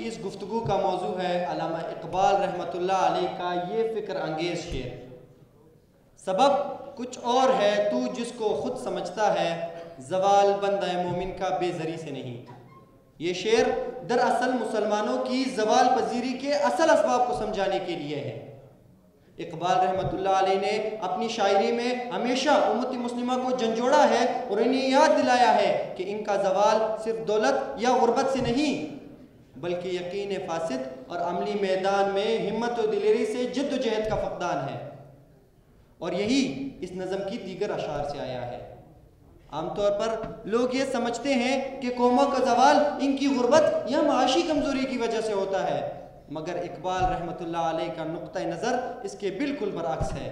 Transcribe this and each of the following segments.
کی اس گفتگو کا موضوع ہے علامہ اقبال رحمۃ اللہ علیہ کا یہ فکر انگیز شعر، سبب کچھ اور ہے تو جس کو خود سمجھتا ہے، زوال بندہ مومن کا بے زری سے نہیں۔ یہ شعر دراصل مسلمانوں کی زوال پذیری کے اصل اسباب کو سمجھانے کے لیے ہے۔ اقبال رحمۃ اللہ علیہ نے اپنی شاعری میں ہمیشہ امت مسلمہ کو جھنجھوڑا ہے اور انہیں یاد دلایا ہے کہ ان کا زوال صرف دولت یا غربت سے نہیں بلکہ یقین فاسد اور عملی میدان میں ہمت و دلیری سے جد و جہد کا فقدان ہے، اور یہی اس نظم کی دیگر اشعار سے آیا ہے۔ عام طور پر لوگ یہ سمجھتے ہیں کہ قوموں کا زوال ان کی غربت یا معاشی کمزوری کی وجہ سے ہوتا ہے، مگر اقبال رحمۃ اللہ علیہ کا نقطہ نظر اس کے بالکل برعکس ہے۔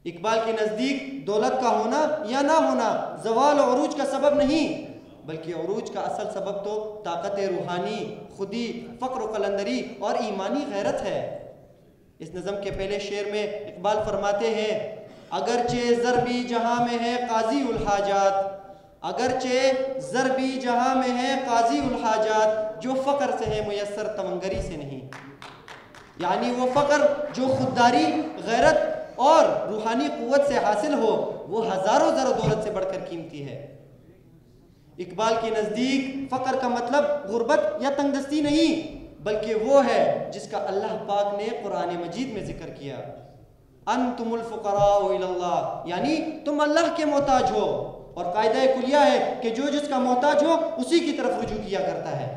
اقبال کے نزدیک دولت کا ہونا یا نہ ہونا زوال و عروج کا سبب نہیں، بلکہ عروج کا اصل سبب تو طاقت روحانی، خودی، فقر و قلندری اور ایمانی غیرت ہے۔ اس نظم کے پہلے شعر میں اقبال فرماتے ہیں، اگرچہ ضربی جہاں میں ہے قاضی الحاجات، اگرچہ ضربی جہاں میں ہے قاضی الحاجات، جو فقر سے ہے میسر تونگری سے نہیں۔ یعنی وہ فقر جو خودداری، غیرت اور روحانی قوت سے حاصل ہو وہ ہزاروں زر و دولت سے بڑھ کر قیمتی ہے۔ اقبال کے نزدیک فقر کا مطلب غربت یا تنگ دستی نہیں بلکہ وہ ہے جس کا اللہ پاک نے قرآن مجید میں ذکر کیا، انتم الفقراء الی اللہ، یعنی تم اللہ کے محتاج ہو، اور قاعدہ کلیہ ہے کہ جو جس کا محتاج ہو اسی کی طرف رجوع کیا کرتا ہے،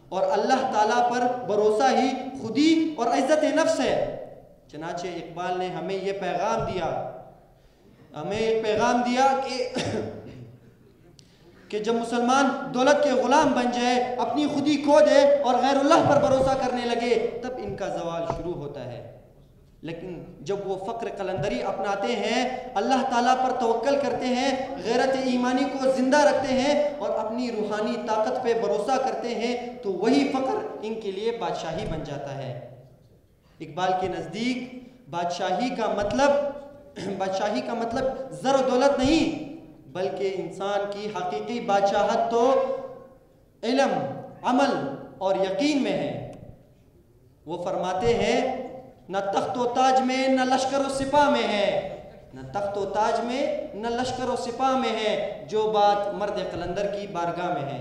اور اللہ تعالیٰ پر بھروسہ ہی خودی اور عزت نفس ہے۔ چنانچہ اقبال نے ہمیں یہ پیغام دیا کہ جب مسلمان دولت کے غلام بن جائے، اپنی خودی کھو دے اور غیر اللہ پر بھروسہ کرنے لگے، تب ان کا زوال شروع ہوتا ہے۔ لیکن جب وہ فقر قلندری اپناتے ہیں، اللہ تعالیٰ پر توکل کرتے ہیں، غیرت ایمانی کو زندہ رکھتے ہیں اور اپنی روحانی طاقت پہ بھروسہ کرتے ہیں، تو وہی فقر ان کے لیے بادشاہی بن جاتا ہے۔ اقبال کے نزدیک بادشاہی کا مطلب زر و دولت نہیں بلکہ انسان کی حقیقی بادشاہت تو علم، عمل اور یقین میں ہے۔ وہ فرماتے ہیں، نہ تخت و تاج میں نہ لشکر و سپاہ میں ہے، نہ تخت و تاج میں نہ لشکر و سپاہ میں ہے، جو بات مرد قلندر کی بارگاہ میں ہے۔